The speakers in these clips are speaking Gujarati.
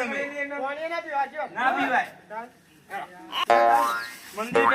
અમે પાણી ના પીવા જો ના પીવાય મંદિર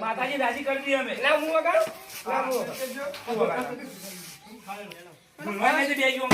માતાજી રાજી કરી દી અમે લા હું વગાડું લા હું ભૂલવા નહીં બે જો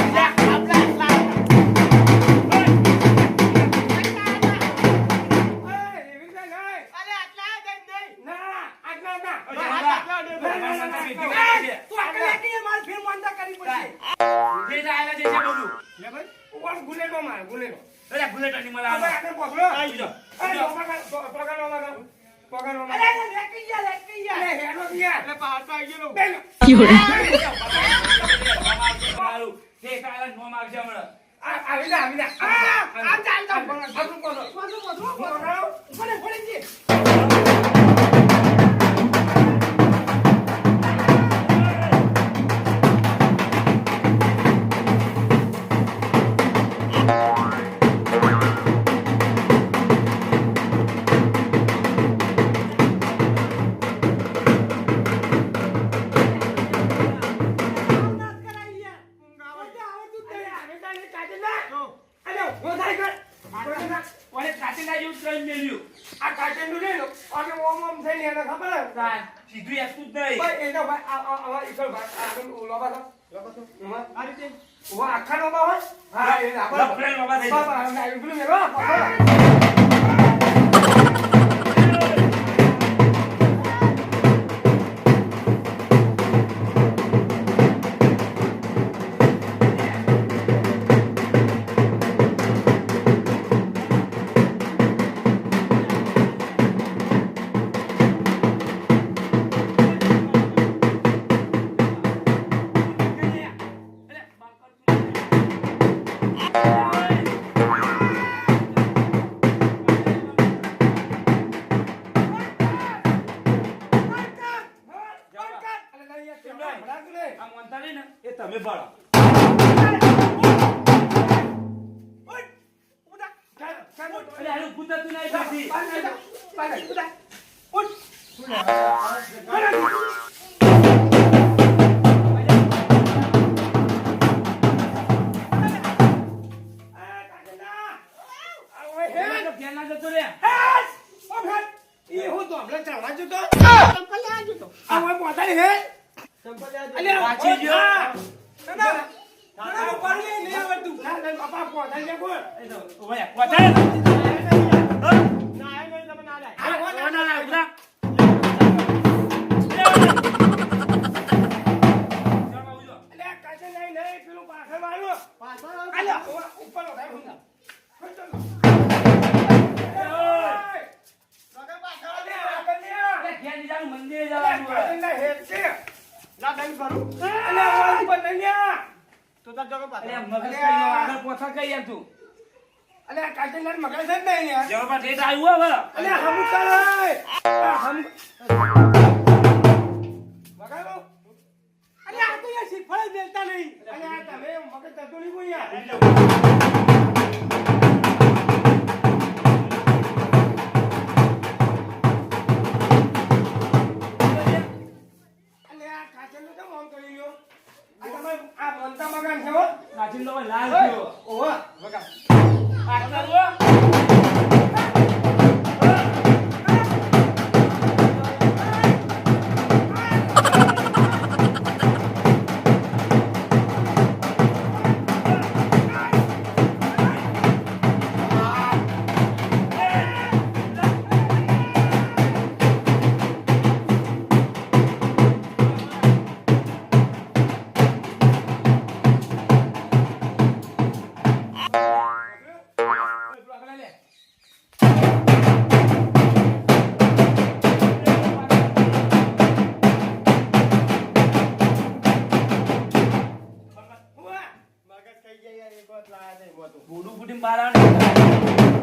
વાંચી ગયો. બાપા પોતા છે કોણ ઓય, કોથળ. ના આય નહીં તમે ના લાય હા, ના, ના, ઉભરા. અલ્યા કાચે નહીં પેલું પાછળ વાળું પાછળ અલ્યા ઉપર ઉઠાય વગર પાછળ અલ્યા કન્યા અરે, ઘેર નીજાનું મંદિરે અલ્યા જવાનું હોય. કાચેના હેડ છે ના દઈ કરું અલ્યા ઓળ ઉપર નહીં લ્યા. તો તાર જગો અરે, પાછળ મગજ કઈ નો, આગળ કોથળ કઈ યાર તું. અલ્યા કાચેના મગજ જ નહીં યાર જવાબ ઠેઠ આવ્યું હવે. અલ્યા હમ કરાય હમ વગાડો અલ્યા આ તો યાર શીફળ જ દેતા નહીં અલ્યા તમે મગજ થતું નહીં કોઈ યાર અલ્યા કાચેનું કેમ ઓન કરી લ્યો આ તમે આ મોનતા મકાન છે હો કાચીનો તો લાલ ઓય, થયો. ઓહો વગાડ આગળ જુઓ. આગળ લે. ઉવા મગજ કઈ જાય યાર એક વાત લાયા નહીં મોટું બુડું બુડીને બહાર આવે.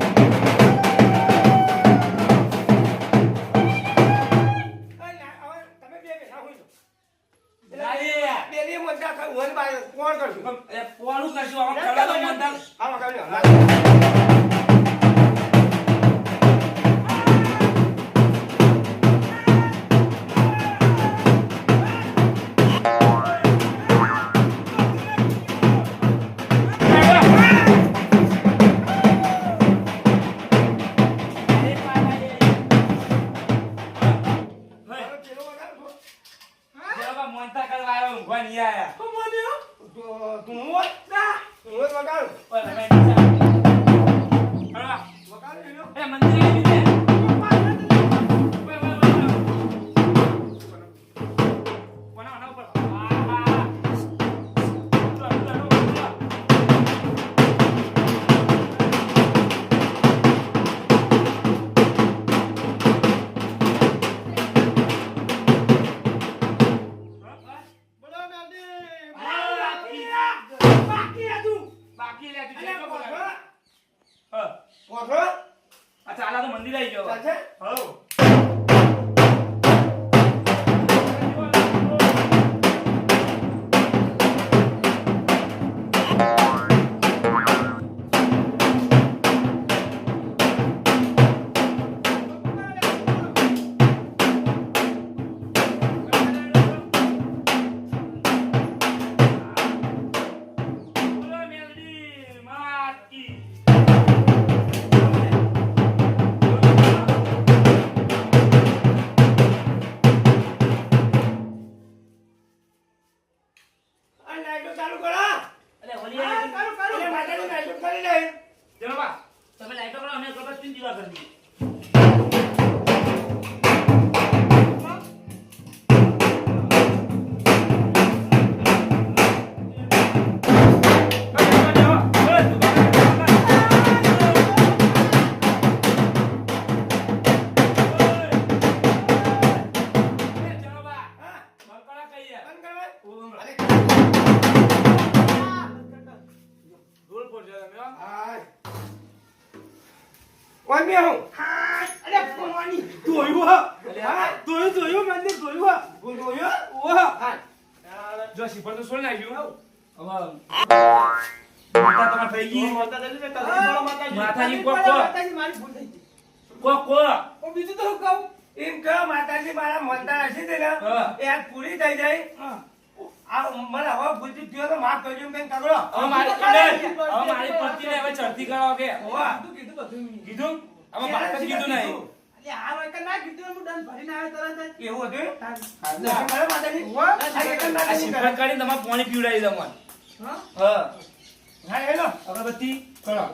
અલ્યા હવે તમે બે બેઠા હોય ના રે. બેલી મોનતા કર વન બાર કોણ કરશું એ પોણું કરશું આમાં ચડાવો મંદાર. આ વગાડ્યો પેલો વગાડો જવાબ મોનતા કરવા આવ્યો, ઊંઘવા નહીં આયા. તું હોય ના તું હોય વગાડો ઓય, હવે નીચે આવો. હા. વગાડો એનો એ મંદિરે આવી છે. ઓય, ઓય, ઓય, ઓય. કોના આના ઉપર? આહા. ઉતરો, ઉતરો, ઉતરો. બોલો મેલડી બાકી હતું બાકી લે તું અલ્યા જેટલો પોઠો બોલાવે. હા. પોઠો આ ચાલા તો મંદિર આવી ગયો. ચાલશે હઉ. બોલો મેલડી માત કી. આ લાઈટો ચાલુ કરો અલે ઓલી અરે માતાજી લાઈટો કરી લે જણવા તમે લાઈટો કરો અમે અગરબત્તી દીવા કરી દઈએ. હા બકરા કહીએ. બંધ કરો અરે રોલ પર જરા મેં હાય ઓય મે હું અરે ફોનવાની જોયું હા હા જોયું મંદિર જોયું હા ભૂલ જોયો ઓહા હા જો સિફર તો સોલ નાખ્યું. હવે માતા તમાર થઈ ગઈ. માતા દેવી ને તસી બોલો માતાજી માતાજી કોક કોક. માતાજી મારી ભૂલ થઈ ગઈ કોક કોક. ઓ બીજું તો હું કહું એમ કહો માતાજી મારા મનતા હશે તે ને હા. એ આજ પૂરી થઈ જાય આ મને હવે ભૂલથી થયો તો માફ કરજો બેન તગડો હવે મારી હવે મારી પત્નીને હવે ચડતી કરાવો કે ઓવા કીધું બધું કીધું? હવે વાત જ કીધું નહીં. એ હાલ હોય કે ના કીધું હું દંડ ભરીને આવ્યો તરત જ. એવું હતું તાન. દર્શન કરે માતાજી? વાહ. આ એક જ આ માતાજી શીખવણ કરે. કરીને તમારે પાણી પીવડાવી દઉં મને. હા? હા હા, હેલો. અગરબત્તી કરો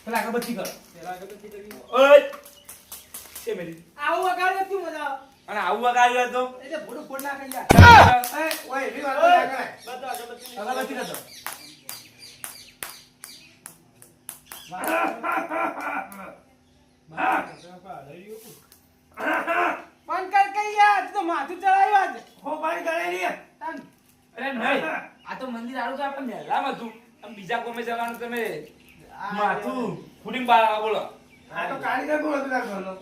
પેલા અગરબત્તી કરો પેલા અગરબત્તી કરી. ઓય છે મેરી આવું વગાડે તું મજા આવે. અને આવું વગાડ્યું તો એટલે ભૂડું ફોડ નાખી જા. એ, ઓય, એવી વાતો ના કરાય. બધા અગરબત્તી અગરબત્તી કરતો પણ કર કઈ યાર તું તો માથું ચડાવ્યું આજ. હો, પાણી કરે નહીં. તાન. અરે નહીં આ તો મંદિર આવું તો આપણે મહેલામાં હતું આમ બીજા કોમે જવાનું તમે માથું ફૂટીને બહાર આવો બોલો આ તો કારીગર કોણ હતું તાર ઘરનો?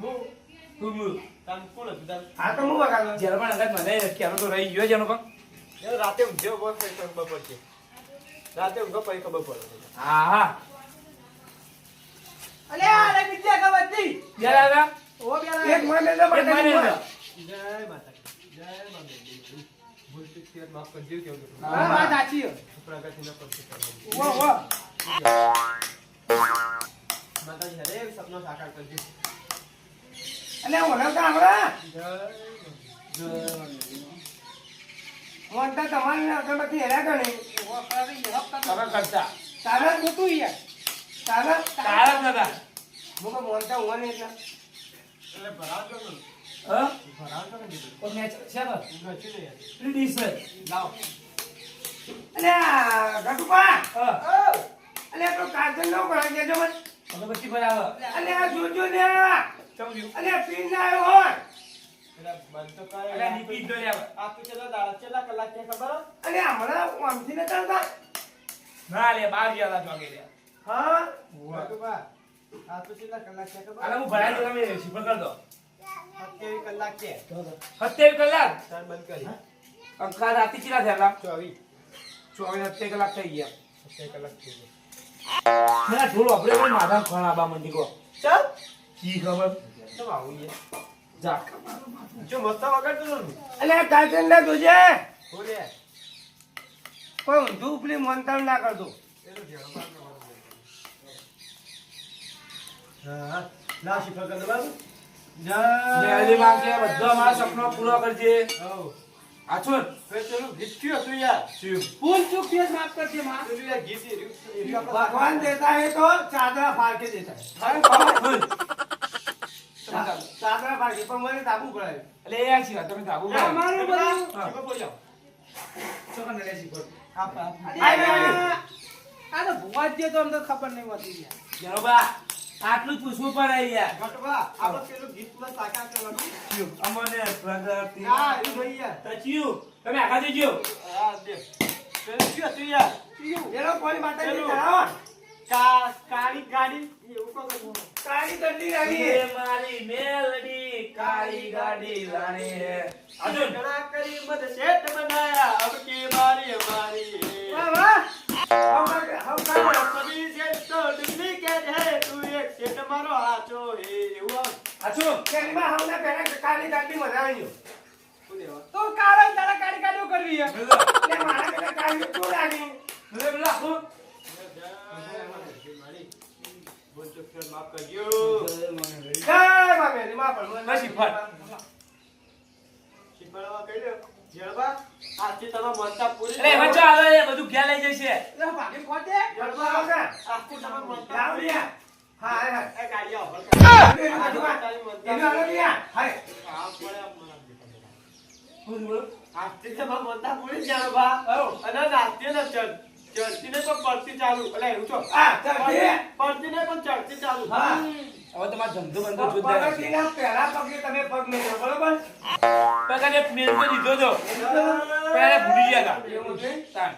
હું તાન કોણ હતું તાન? આ તો હું વગાડું. જ્યારે પણ અંગત મને ક્યારો તો રહી ગયો છે એનો પણ એ રાતે ઊંઘ્યો બહુ કઈ ખબર પડશે. રાતે ઊંઘો પછી ખબર પડે. હા હા અલે આ રે બીજી અગરબત્તી. જ્યારે આવ્યા ઓ બેલા. એક મને તો એક માતાજી મને બોલ. જય માતાજી. જય માતાજી. ભૂલ ચૂક માફ કરજો કેવું કીધું. હા, વાત સાચી છે. પ્રગતિનો પક્ષી કરવાનો. વાહ વાહ. માતાજી હરે સપનો સાકાર કરજો. અને ઓળખતા હમણાં જય મોટા તમારી અગરબત્તી હેરા ગણી. તમે કરતા તારા ખોટું યાર. તારા તારા જ નતા મુકો મોટા હોવાની એટલે એટલે ભરાવજો ને. હા ભરાવજો ને દીધું. તો મેચ છે તો ગચ્યું ને યાર. ડીશ લાવ. અલે આ ગટુપા હા અલે આ તો કાજલ નો કરાઈ દેજો મને. અગરબત્તી પર આવો અલે આ જોજો ને સમજ્યું અલે પીન ના આવ્યો હોય. એટલે બંધ તો કરે. અરે નીકળી જો યાર આ તું ચેલા દાડા ચેલા કલાક કે ખબર હે? અલે હમણાં આમથી ને ચાલતા ના લે બાર ગયા હતા વાગે લે હા ગટુબા, આ તું ચેલા કલાક કે ખબર આલા હે? હું ભરાઈ દઉં તમે શીપર કર દો 27 કલાક કે. 27 કલાક તાર બંધ કરી. અંકા રાતે કેટલા થયા 24 27 કલાક થઈ ગયા 27 કલાક થઈ ગયા. મેં થોડું આપણે કોઈ માથા ખણાબા મંડી કો ચાલ. કી ખબર તો આવું યાર. જા જો મસ્ત વગાડતો નતું. અલે આ કાજલ ના જોજે બોલે. કોઈ ઊંધું ઉપલી મંતર ના કરતો. એનો જવાબ હા ના શીખર કર દબાવ. લે હલી માંગે બધો અમારા સપનો પૂરો કરજે હો. આછું પેલું ગીત કયું હતું યાર? શિવ ભૂલ ચૂક થી માફ કરજે માં. પેલું યાર ગીત એ રહ્યું. ભગવાન દેતા હે તો ચાદરા ફાડકે દેતા હે. ચાદરા ફાડકે પણ મને દાબુ પડાય. એટલે એ આ શિવા તમે કાબુ આ મારું બધું. હા. શીખો બોલ્યો. ચોકન લે શિપર આ તો ભુવા જ તો અમને તો ખબર નહીં હોતી યાર. જરોબા આટલું જ પૂછવું પડે યાર ઘટવા આપણે પેલું ગીત માં સાકાર કરવાનું. શિવ અમને પ્રગતિ હા એ ભાઈ યાર. તચ્યું તમે આગા જજો હા દે. પેલું કયું હતું યાર? એનો કોઈ માતાજી પેલું. ચડાવો. કાળી ગાડી એવું કહું. કાળી દંડી રાણી. એ મારી મેલડી કાળી ગાડી રાણી હે અર્જુન ઘણા કરી મને શેઠ બનાયા અબ કે મારી અમારી. વાહ વાહ. હમ કાળો. સભી શેઠ તો ડુપ્લિકેટ હે તું એક શેઠ મારો હાચો હે એવું આવ. આછું કેરીમાં હમણાં પહેલા કાળી દંડી મજા આવી ગયો. શું લેવા? તો કાળો તારા કાળી કાઢ્યો કરવી હે. મેલો એટલે મારા કરતા કાળી શું લાગી? મેલો લાખો બોલ ચોખ્ખો માફ કરજો. જય મા મેરી માં પણ ના શિફાર. શીખવાડવા કહી દો. જળબા આજથી તમે મનતા પૂરી અરે કરો. વચ્ચે આવે એ બધું ક્યાં લઈ જશે એટલે ભાગી ખોટે. જળબા આજથી તમે મનતા લાવ પૂરી લ્યા. હા હા હા. એ ગાડી આવો. એનું આલો લ્યા. હાય. આજથી તમે મનતા પૂરી જળબા. અને નાસ્તી ને ચડતી ને પણ પડતી ચાલુ. એટલે એવું છો. આ ચડતી. પડતી ને પણ ચડતી ચાલુ. હા. હવે તમારો ધંધો બંધો જોરદાર છે પગથિયાના પહેલા પગે તમે પગ મેળ્યો, બરોબર? પગારે મેલ તો લીધો તો પહેલા ભૂલી ગયા હતા એવું છે? તાણ.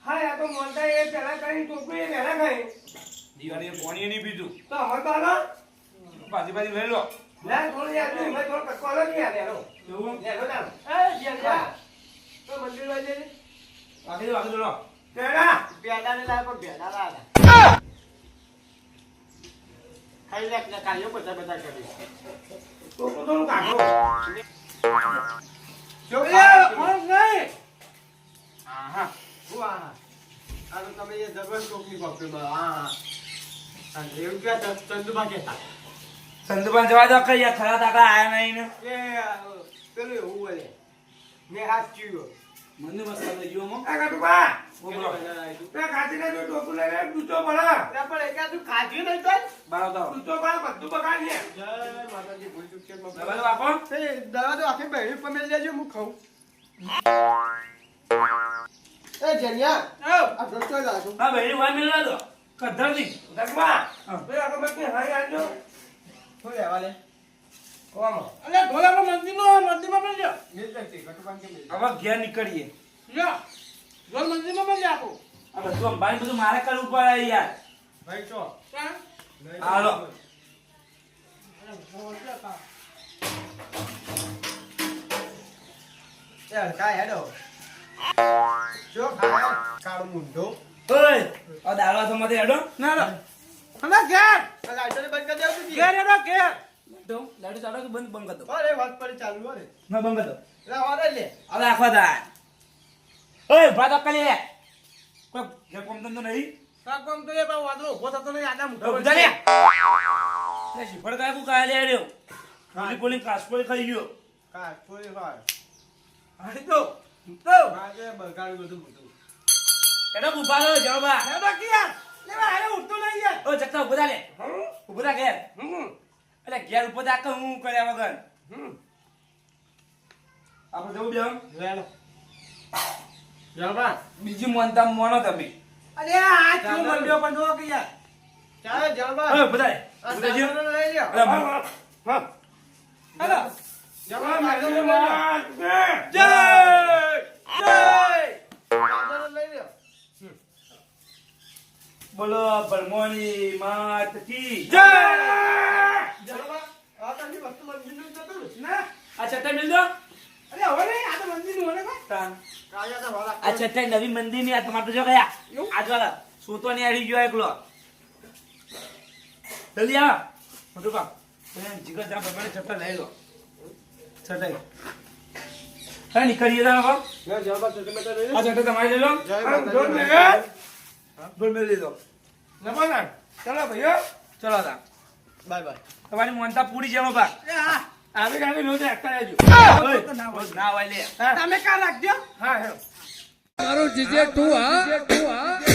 હા, આ તો મોલતા એ પહેલા કરીને ટોપી એ પહેલા કરી. દિવાળીએ પાણી નહીં પીધું તો હવે તો હાલો. પાછી પાછી લઈ લો ના, થોડું યાદ નહીં, મેં થોડો કટકો આલો નહીં યાર, યારો. એવું યારો ચાલો. એ જળબા. તો મંદિર વાજે ને. આગળ લો તેડા. પેડાને લાય પણ પેડા લાય. ખાઈ લે એટલે કાર્યો બધા બધા કરી. તો થોડું કાઢો. જો એ ખાવા ફોન નહીં. હા વાહ. આ તો તમે એ જબરદસ્ત ટોપની પકડી માં. હા. અને એવું ક્યાં ચંદુબા કહેતા. સંતુભાઈ જવા દો કઈ ખરા દાખલા આયા નહીં ને પેલું એવું બોલે મેં હાથ ચીયો મને મસાલો લઈ ગયો મો આ કાટુબા બોલો તે કાચીને જો ટોપું લઈને દૂધો ભરા પણ એકાદું ખાધ્યું નહીં તો બારો દો દૂધો ભરા બધું બગાડ લે જય માતાજી ભૂલ ચૂક છે દવા દો આપો દવા તો આખી બહેરી પર મેળ લેજો હું ખાઉં એ જન્યા આ ડોક્ટર લાગો હા ભાઈ વાર મેળવા દો કધર ની દગવા બે આ મેં કે હાઈ આજો શું લેવા લે કોમ અલે ઢોલામાં મંદિરમાં મેળજો મેળ દે કટુબાન કે મેળ હવે ઘેર નીકળીએ લ્યો ઢોલ મંદિરમાં મેળ આપો આ બધું અંબાણી બધું મારે કરવું પડે યાર ભાઈ છો હાલો ચાલ કાય હેડો જો ખાય કાળ મુંડો ઓય આ દાળવા તો મતે હેડો ના ના હલા ઘેર લાઈટને બંધ કરી દેવું ઘેર હેડો ઘેર તો લાડુ ચાલો કે બંધ બંધ કરી દો અરે વાત પર ચાલુ હે ના બંધ કરી દો લે ઓરે લે હવે આખો દા ઓય ભાતો કરી કોઈ ઘેર કોમ ધંધો નહીં કા કોમ તો એ પા વાદળો ઉભો થતો નહીં આડા મુઠો ઉભા રે લે શીફળ કાકુ કાલે આવ્યો પોલી પોલી કાસકોઈ ખાઈ ગયો કા કોઈ હોય હાઈ તો માગે બગાડ્યું બધું બધું એનો ઉભા રહો જવા લે બાકી યાર લેવા હારે ઉઠતો નહીં યાર ઓ જગતા ઉભા લે ઉભા ઘેર એટલે ઘેર ઉપર દાક હું કર્યા વગર આપણે જવું બેમ લેલો જલબા બીજી મોનતા મોનો તમે અરે આ ક્યું મંડ્યો પણ જો કે યાર ચાલે જલબા ઓય બધા આ બધા જે સામાનો લઈ લ્યો અરે હા હેલો જલબા માજો લઈ લ્યો જય માજો લઈ લ્યો બોલો બરમોની માત કી જય જલબા આ તની વસ્તુ મંદિરનું જતું ના આ છઠ્ઠા મિલ દો અરે હવે નહીં આ તો મંદિરનું હોય ને કોઈ તાન કાયા તો વાલા આ છઠ્ઠા નવી મંદિર ની આ તમારે તો જો ગયા આજ વાળા સૂતો ની આડી ગયો એકલો જલ્દી આ મોટું કામ જીગર જા બરમાને છઠ્ઠા લઈ લો છઠ્ઠા હા નીકળીએ તા બાપ લે જલબા તો તમે તો લઈ આ છઠ્ઠા તમારી લઈ લો જય આમ જોર લે બોલ મેં લઈ લો નમસ્કાર ચલો ભાઈઓ ચલો તા બાય બાય તમારી મોનતા પૂરી જેવો બા આવી ગાડી નો દે એકતા રહેજો ના હોય લે તમે કા રાખજો હા હેલો મારો જીજે તું હા